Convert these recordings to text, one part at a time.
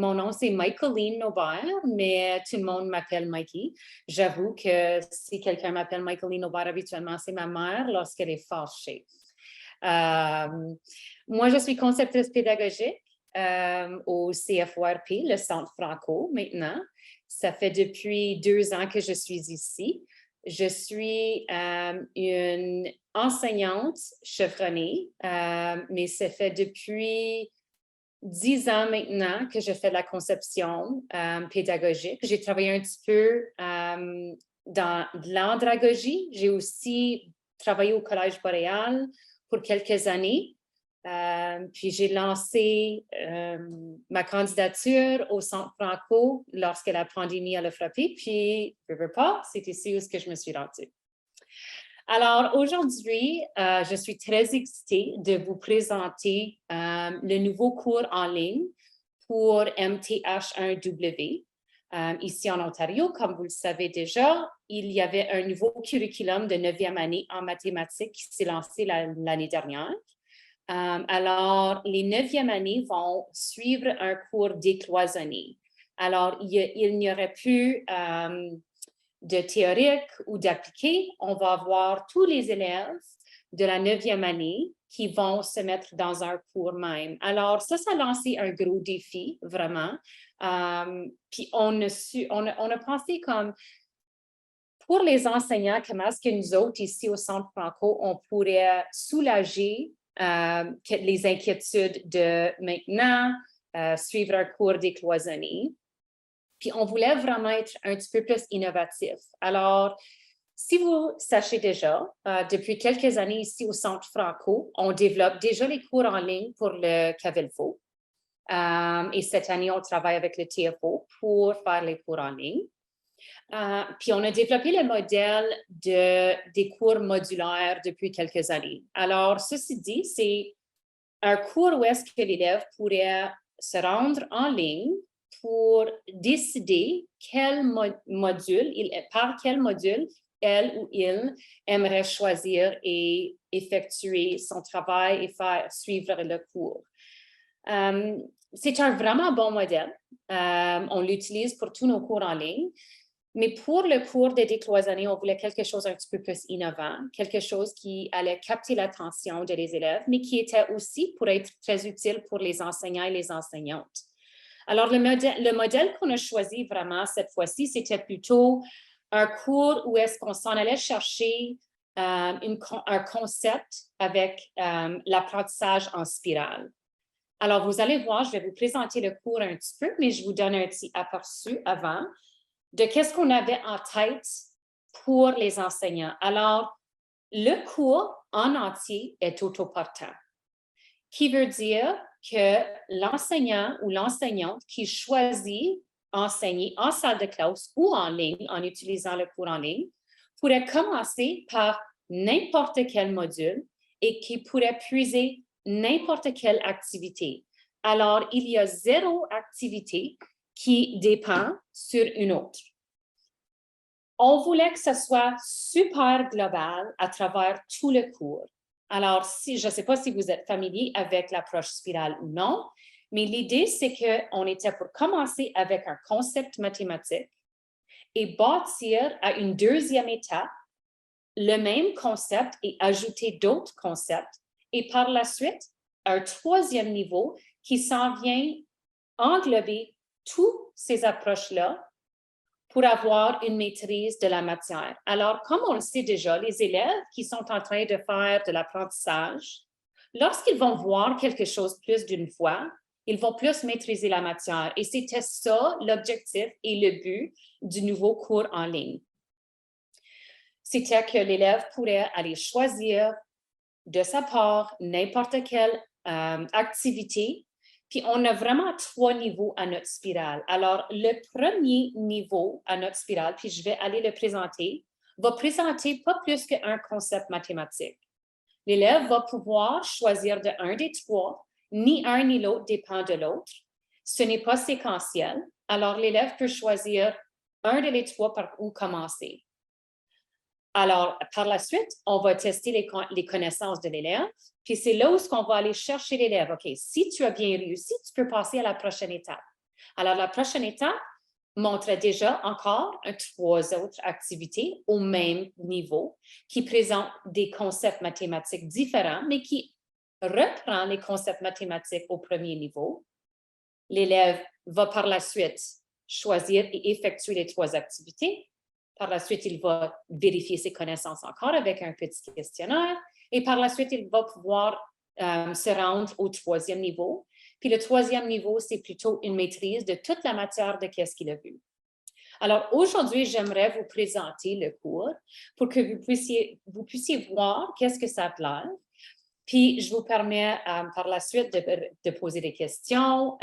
mon nom, c'est Michaeline Aubert, mais tout le monde m'appelle Mikey. J'avoue que si quelqu'un m'appelle Michaeline Aubert, habituellement, c'est ma mère lorsqu'elle est fâchée. Moi, je suis conceptrice pédagogique au CFORP, le Centre Franco, maintenant. Ça fait depuis 2 ans que je suis ici. Je suis une enseignante chevronnée, mais ça fait depuis 10 ans maintenant que je fais de la conception pédagogique. J'ai travaillé un petit peu dans l'andragogie. J'ai aussi travaillé au Collège Boréal pour quelques années. Puis j'ai lancé ma candidature au Centre Franco lorsque la pandémie a frappé. Puis, je ne veux pas, c'est ici où je me suis rendue. Alors, aujourd'hui, je suis très excitée de vous présenter le nouveau cours en ligne pour MTH1W. Ici en Ontario, comme vous le savez déjà, il y avait un nouveau curriculum de 9e année en mathématiques qui s'est lancé l'année dernière. Alors, les 9e années vont suivre un cours décloisonné. Alors, il n'y aurait plus de théorique ou d'appliqué. On va avoir tous les élèves de la 9e année qui vont se mettre dans un cours même. Alors, ça a lancé un gros défi, vraiment. Puis, on a pensé comme, pour les enseignants, comment est-ce que nous autres, ici au Centre Franco, on pourrait soulager les inquiétudes de maintenant, suivre un cours décloisonné. Puis, on voulait vraiment être un petit peu plus innovatif. Alors, si vous sachez déjà, depuis quelques années ici au Centre Franco, on développe déjà les cours en ligne pour le Cavilfo. Et cette année, on travaille avec le TFO pour faire les cours en ligne. Puis, on a développé le modèle des cours modulaires depuis quelques années. Alors, ceci dit, c'est un cours où est-ce que l'élève pourrait se rendre en ligne pour décider par quel module elle ou il aimerait choisir et effectuer son travail et suivre le cours. C'est un vraiment bon modèle. On l'utilise pour tous nos cours en ligne. Mais pour le cours de décloisonné, on voulait quelque chose un petit peu plus innovant, quelque chose qui allait capter l'attention des élèves, mais qui était aussi pour être très utile pour les enseignants et les enseignantes. Alors, le modèle qu'on a choisi vraiment cette fois-ci, c'était plutôt un cours où est-ce qu'on s'en allait chercher un concept avec l'apprentissage en spirale. Alors, vous allez voir, je vais vous présenter le cours un petit peu, mais je vous donne un petit aperçu avant de qu'est-ce qu'on avait en tête pour les enseignants. Alors, le cours en entier est autoportant, qui veut dire que l'enseignant ou l'enseignante qui choisit enseigner en salle de classe ou en ligne, en utilisant le cours en ligne, pourrait commencer par n'importe quel module et qui pourrait puiser n'importe quelle activité. Alors, il y a 0 activité qui dépend sur une autre. On voulait que ce soit super global à travers tout le cours. Alors, je ne sais pas si vous êtes familier avec l'approche spirale ou non, mais l'idée, c'est qu'on était pour commencer avec un concept mathématique et bâtir à une 2e étape le même concept et ajouter d'autres concepts. Et par la suite, un 3e niveau qui s'en vient englober toutes ces approches-là pour avoir une maîtrise de la matière. Alors, comme on le sait déjà, les élèves qui sont en train de faire de l'apprentissage, lorsqu'ils vont voir quelque chose plus d'une fois, ils vont plus maîtriser la matière. Et c'était ça l'objectif et le but du nouveau cours en ligne. C'était que l'élève pourrait aller choisir de sa part n'importe quelle activité. Puis, on a vraiment 3 niveaux à notre spirale. Alors, le premier niveau à notre spirale, puis je vais aller le présenter, va présenter pas plus qu'un concept mathématique. L'élève va pouvoir choisir de un des 3, ni un ni l'autre dépend de l'autre. Ce n'est pas séquentiel. Alors, l'élève peut choisir un de les 3 par où commencer. Alors, par la suite, on va tester les connaissances de l'élève. Puis c'est là où on va aller chercher l'élève. OK, si tu as bien réussi, tu peux passer à la prochaine étape. Alors, la prochaine étape montre déjà encore 3 autres activités au même niveau qui présentent des concepts mathématiques différents, mais qui reprend les concepts mathématiques au premier niveau. L'élève va par la suite choisir et effectuer les 3 activités. Par la suite, il va vérifier ses connaissances encore avec un petit questionnaire. Et par la suite, il va pouvoir se rendre au 3e niveau. Puis le 3e niveau, c'est plutôt une maîtrise de toute la matière de qu'est-ce qu'il a vu. Alors, aujourd'hui, j'aimerais vous présenter le cours pour que vous puissiez voir qu'est-ce que ça plaît. Puis, je vous permets par la suite de poser des questions.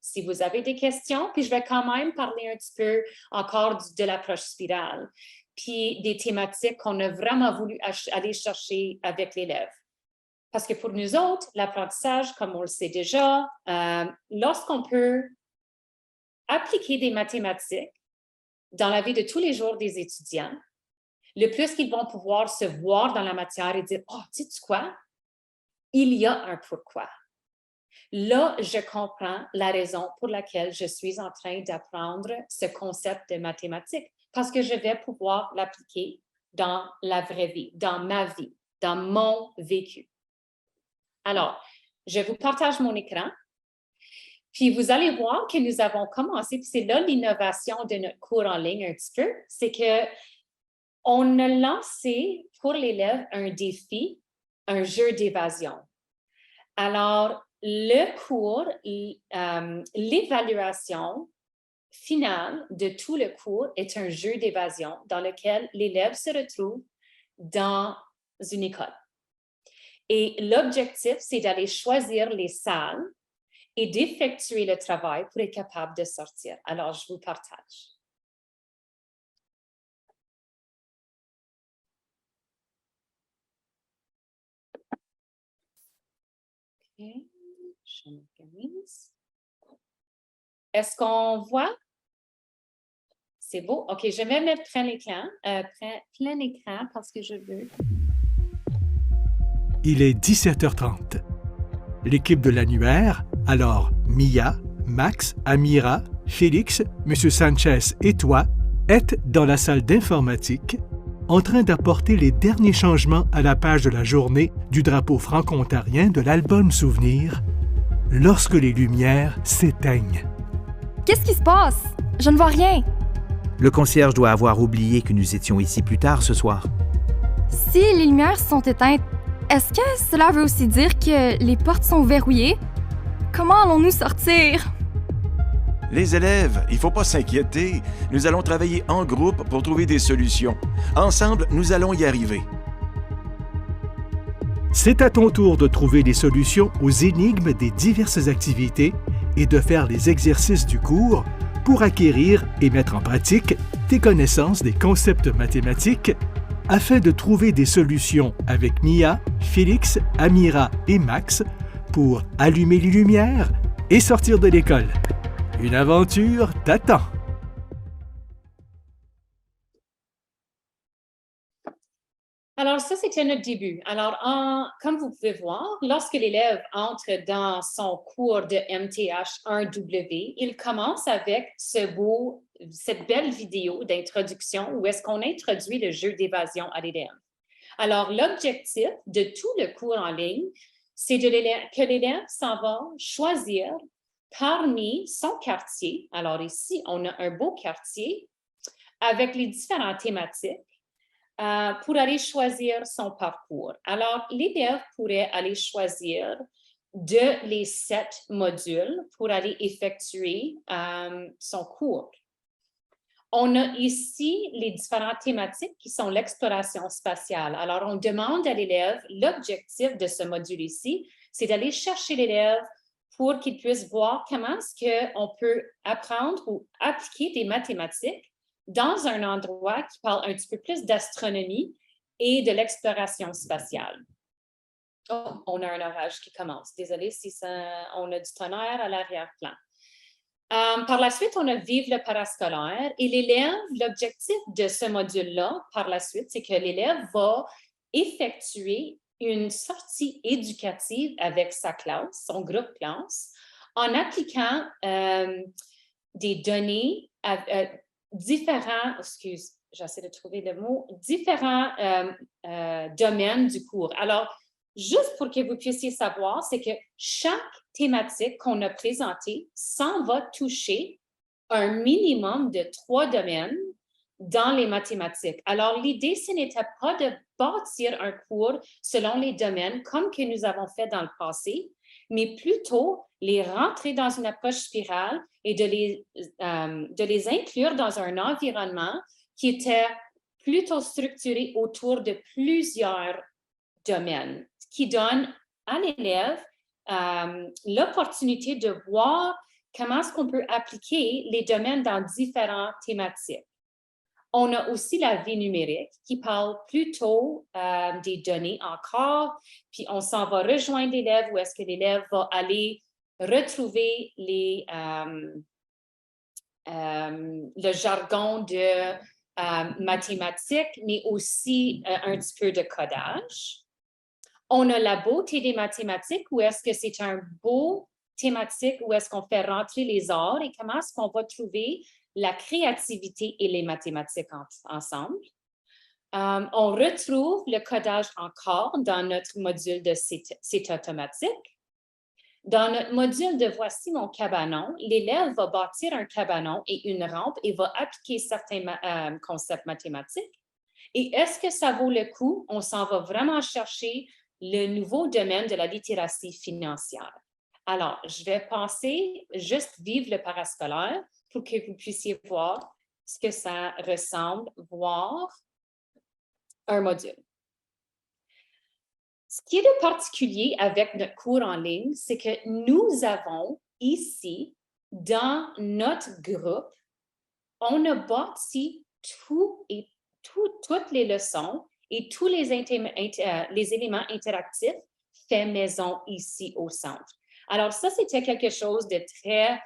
Si vous avez des questions, puis je vais quand même parler un petit peu encore de l'approche spirale, puis des thématiques qu'on a vraiment voulu aller chercher avec l'élève. Parce que pour nous autres, l'apprentissage, comme on le sait déjà, lorsqu'on peut appliquer des mathématiques dans la vie de tous les jours des étudiants, le plus qu'ils vont pouvoir se voir dans la matière et dire « Oh, sais-tu quoi? Il y a un pourquoi. » Là, je comprends la raison pour laquelle je suis en train d'apprendre ce concept de mathématiques, parce que je vais pouvoir l'appliquer dans la vraie vie, dans ma vie, dans mon vécu. Alors, je vous partage mon écran. Puis, vous allez voir que nous avons commencé, puis c'est là l'innovation de notre cours en ligne un petit peu, c'est qu'on a lancé pour l'élève un défi, un jeu d'évasion. Alors, le cours, l'évaluation finale de tout le cours est un jeu d'évasion dans lequel l'élève se retrouve dans une école. Et l'objectif, c'est d'aller choisir les salles et d'effectuer le travail pour être capable de sortir. Alors, je vous partage. OK, je m'organise. Est-ce qu'on voit? C'est beau? OK, je vais mettre plein écran parce que je veux. Il est 17h30. L'équipe de l'annuaire, alors Mia, Max, Amira, Félix, M. Sanchez et toi, êtes dans la salle d'informatique en train d'apporter les derniers changements à la page de la journée du drapeau franco-ontarien de l'album Souvenir lorsque les lumières s'éteignent. Qu'est-ce qui se passe? Je ne vois rien. Le concierge doit avoir oublié que nous étions ici plus tard ce soir. Si les lumières sont éteintes, est-ce que cela veut aussi dire que les portes sont verrouillées? Comment allons-nous sortir? Les élèves, il ne faut pas s'inquiéter. Nous allons travailler en groupe pour trouver des solutions. Ensemble, nous allons y arriver. C'est à ton tour de trouver des solutions aux énigmes des diverses activités et de faire les exercices du cours pour acquérir et mettre en pratique tes connaissances des concepts mathématiques afin de trouver des solutions avec Mia, Félix, Amira et Max pour allumer les lumières et sortir de l'école. Une aventure t'attend! Alors, ça, c'était notre début. Alors, comme vous pouvez voir, lorsque l'élève entre dans son cours de MTH 1W, il commence avec cette belle vidéo d'introduction où est-ce qu'on introduit le jeu d'évasion à l'élève. Alors, l'objectif de tout le cours en ligne, c'est que l'élève s'en va choisir parmi son quartier. Alors ici, on a un beau quartier avec les différentes thématiques pour aller choisir son parcours. Alors, l'élève pourrait aller choisir de les 7 modules pour aller effectuer son cours. On a ici les différentes thématiques qui sont l'exploration spatiale. Alors, on demande à l'élève, l'objectif de ce module ici, c'est d'aller chercher l'élève pour qu'il puisse voir comment est-ce qu'on peut apprendre ou appliquer des mathématiques dans un endroit qui parle un petit peu plus d'astronomie et de l'exploration spatiale. Oh, on a un orage qui commence. Désolée si on a du tonnerre à l'arrière-plan. Par la suite, on a Vive le parascolaire et l'élève, l'objectif de ce module-là, par la suite, c'est que l'élève va effectuer une sortie éducative avec sa classe, son groupe classe, en appliquant des données différents, j'essaie de trouver le mot, différents domaines du cours. Alors, juste pour que vous puissiez savoir, c'est que chaque thématique qu'on a présentée s'en va toucher un minimum de 3 domaines dans les mathématiques. Alors, l'idée, ce n'était pas de bâtir un cours selon les domaines comme que nous avons fait dans le passé, mais plutôt les rentrer dans une approche spirale et de les inclure dans un environnement qui était plutôt structuré autour de plusieurs domaines, qui donne à l'élève l'opportunité de voir comment est-ce qu'on peut appliquer les domaines dans différentes thématiques. On a aussi la vie numérique qui parle plutôt des données encore, puis on s'en va rejoindre l'élève où est-ce que l'élève va aller retrouver le jargon de mathématiques, mais aussi un petit peu de codage. On a la beauté des mathématiques où est-ce que c'est un beau thématique où est-ce qu'on fait rentrer les arts et comment est-ce qu'on va trouver la créativité et les mathématiques ensemble. On retrouve le codage encore dans notre module de C'est automatique. Dans notre module de Voici mon cabanon, l'élève va bâtir un cabanon et une rampe et va appliquer certains concepts mathématiques. Et est-ce que ça vaut le coup? On s'en va vraiment chercher le nouveau domaine de la littératie financière. Alors, je vais passer juste vivre le parascolaire pour que vous puissiez voir ce que ça ressemble, voir un module. Ce qui est de particulier avec notre cours en ligne, c'est que nous avons ici, dans notre groupe, on a bâti toutes les leçons et tous les éléments interactifs faits maison ici au centre. Alors ça, c'était quelque chose de très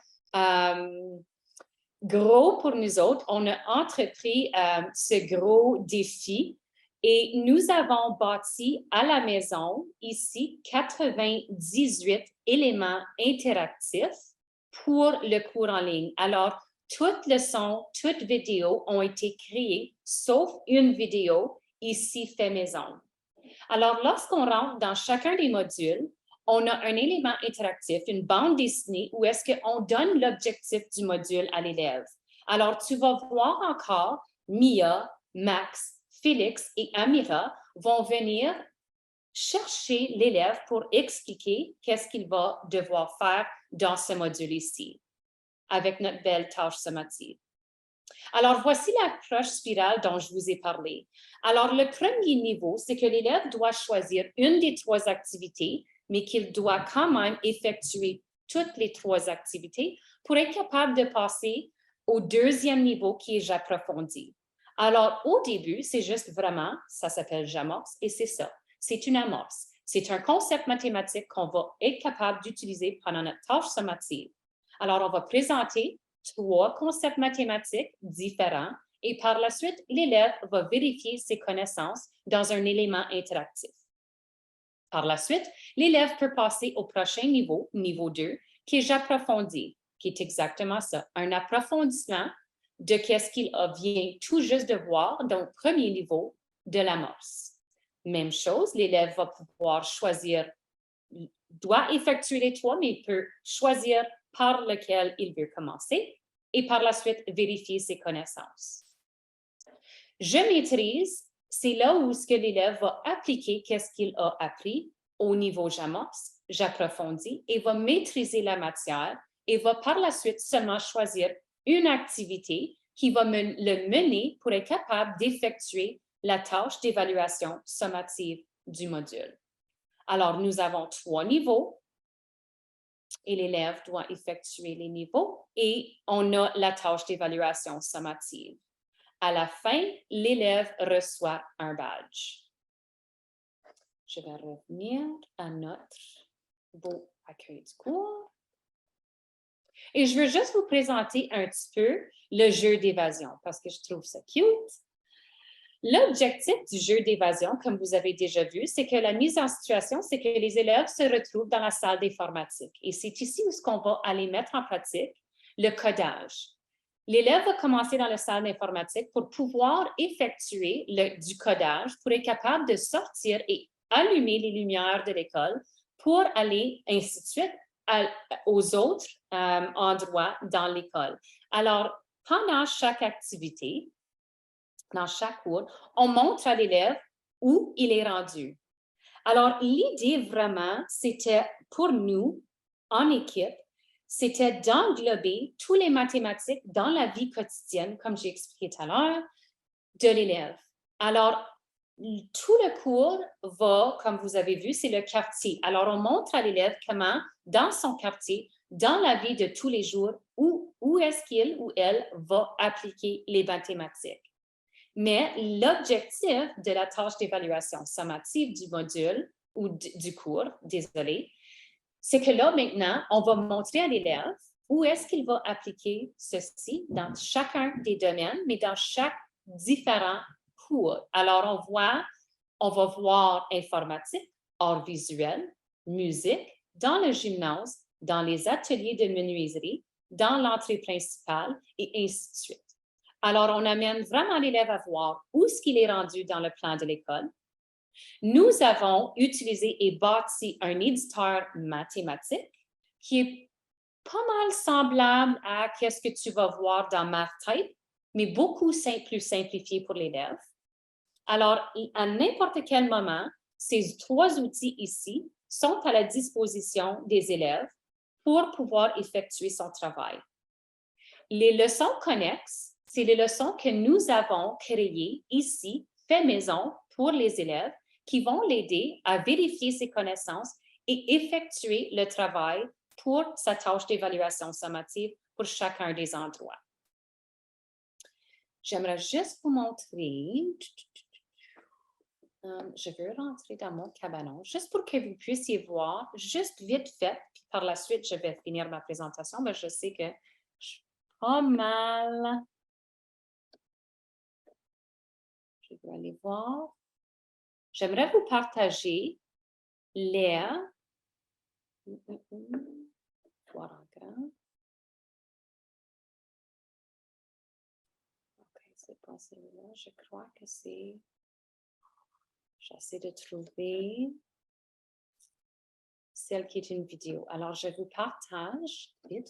gros pour nous autres. On a entrepris ce gros défi et nous avons bâti à la maison ici 98 éléments interactifs pour le cours en ligne. Alors, toutes leçons, toutes vidéos ont été créées, sauf une vidéo ici fait maison. Alors, lorsqu'on rentre dans chacun des modules, on a un élément interactif, une bande dessinée où est-ce qu'on donne l'objectif du module à l'élève. Alors, tu vas voir encore Mia, Max, Félix et Amira vont venir chercher l'élève pour expliquer qu'est-ce qu'il va devoir faire dans ce module ici, avec notre belle tâche sommative. Alors, voici l'approche spirale dont je vous ai parlé. Alors, le premier niveau, c'est que l'élève doit choisir une des 3 activités, mais qu'il doit quand même effectuer toutes les 3 activités pour être capable de passer au deuxième niveau qui est j'approfondis. Alors, au début, c'est juste vraiment, ça s'appelle j'amorce et c'est ça. C'est une amorce. C'est un concept mathématique qu'on va être capable d'utiliser pendant notre tâche sommative. Alors, on va présenter 3 concepts mathématiques différents et par la suite, l'élève va vérifier ses connaissances dans un élément interactif. Par la suite, l'élève peut passer au prochain niveau, niveau 2, qui est j'approfondis, qui est exactement ça, un approfondissement de qu'est-ce qu'il vient tout juste de voir dans le premier niveau de l'amorce. Même chose, l'élève va pouvoir choisir, doit effectuer les 3, mais il peut choisir par lequel il veut commencer et par la suite vérifier ses connaissances. Je maîtrise, c'est là où l'élève va appliquer qu'est-ce qu'il a appris au niveau j'amorce, j'approfondis et va maîtriser la matière et va par la suite seulement choisir une activité qui va le mener pour être capable d'effectuer la tâche d'évaluation sommative du module. Alors, nous avons 3 niveaux et l'élève doit effectuer les niveaux et on a la tâche d'évaluation sommative. À la fin, l'élève reçoit un badge. Je vais revenir à notre beau accueil du cours. Et je veux juste vous présenter un petit peu le jeu d'évasion parce que je trouve ça cute. L'objectif du jeu d'évasion, comme vous avez déjà vu, c'est que la mise en situation, c'est que les élèves se retrouvent dans la salle d'informatique. Et c'est ici où on va aller mettre en pratique le codage. L'élève va commencer dans la salle d'informatique pour pouvoir effectuer du codage, pour être capable de sortir et allumer les lumières de l'école pour aller, ainsi de suite, aux autres endroits dans l'école. Alors, pendant chaque activité, dans chaque cours, on montre à l'élève où il est rendu. Alors, l'idée vraiment, c'était pour nous, en équipe, c'était d'englober tous les mathématiques dans la vie quotidienne, comme j'ai expliqué tout à l'heure, de l'élève. Alors, tout le cours va, comme vous avez vu, c'est le quartier. Alors, on montre à l'élève comment, dans son quartier, dans la vie de tous les jours, où est-ce qu'il ou elle va appliquer les mathématiques. Mais l'objectif de la tâche d'évaluation sommative du module ou du cours, désolé, c'est que là, maintenant, on va montrer à l'élève où est-ce qu'il va appliquer ceci dans chacun des domaines, mais dans chaque différent cours. Alors, on va voir informatique, art visuel, musique, dans le gymnase, dans les ateliers de menuiserie, dans l'entrée principale et ainsi de suite. Alors, on amène vraiment l'élève à voir où est-ce qu'il est rendu dans le plan de l'école. Nous avons utilisé et bâti un éditeur mathématique qui est pas mal semblable à ce que tu vas voir dans MathType, mais beaucoup plus simplifié pour l'élève. Alors, à n'importe quel moment, ces 3 outils ici sont à la disposition des élèves pour pouvoir effectuer son travail. Les leçons connexes, c'est les leçons que nous avons créées ici, fait maison, pour les élèves qui vont l'aider à vérifier ses connaissances et effectuer le travail pour sa tâche d'évaluation sommative pour chacun des endroits. J'aimerais juste vous montrer, je veux rentrer dans mon cabanon, juste pour que vous puissiez voir, juste vite fait, puis par la suite, je vais finir ma présentation, mais je sais que je suis pas mal. Je vais aller voir. J'aimerais vous partager les... Voir en grand. OK, c'est pas celui-là. Je crois que c'est... J'essaie de trouver celle qui est une vidéo. Alors, je vous partage vite.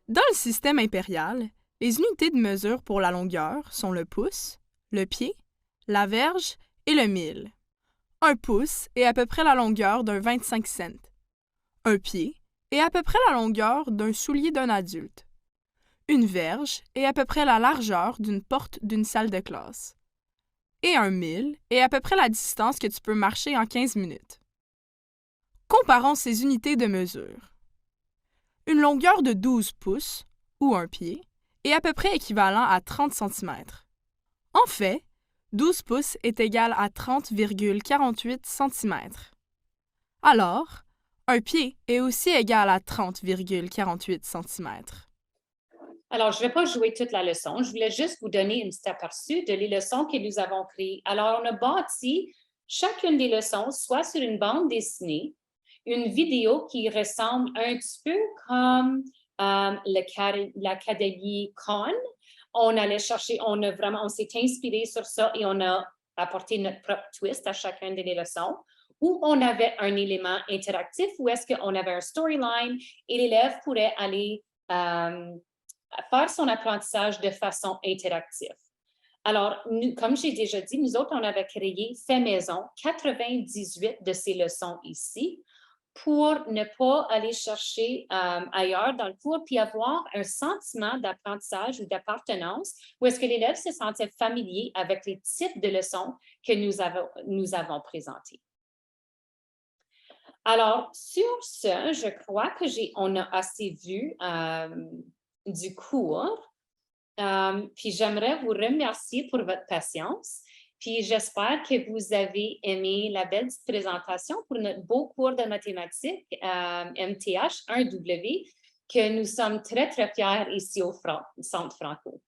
Dans le système impérial, les unités de mesure pour la longueur sont le pouce, le pied, la verge et le mille. Un pouce est à peu près la longueur d'un 25 cents. Un pied est à peu près la longueur d'un soulier d'un adulte. Une verge est à peu près la largeur d'une porte d'une salle de classe. Et un mille est à peu près la distance que tu peux marcher en 15 minutes. Comparons ces unités de mesure. Une longueur de 12 pouces, ou un pied, est à peu près équivalent à 30 cm. En fait, 12 pouces est égal à 30,48 cm. Alors, un pied est aussi égal à 30,48 cm. Alors, je ne vais pas jouer toute la leçon. Je voulais juste vous donner un petit aperçu de les leçons que nous avons créées. Alors, on a bâti chacune des leçons, soit sur une bande dessinée, une vidéo qui ressemble un petit peu comme l'Académie Khan. On allait chercher, on s'est inspiré sur ça et on a apporté notre propre twist à chacune des leçons. Où on avait un élément interactif, où est-ce qu'on avait un storyline et l'élève pourrait aller faire son apprentissage de façon interactive. Alors, comme j'ai déjà dit, nous autres, on avait créé fait maison 98 de ces leçons ici pour ne pas aller chercher ailleurs dans le cours puis avoir un sentiment d'apprentissage ou d'appartenance où est-ce que l'élève se sentait familier avec les types de leçons que nous avons présentées. Alors, sur ce, je crois que on a assez vu du cours. Puis j'aimerais vous remercier pour votre patience. Puis j'espère que vous avez aimé la belle petite présentation pour notre beau cours de mathématiques MTH 1W. que nous sommes très, très fiers ici au Centre Franco.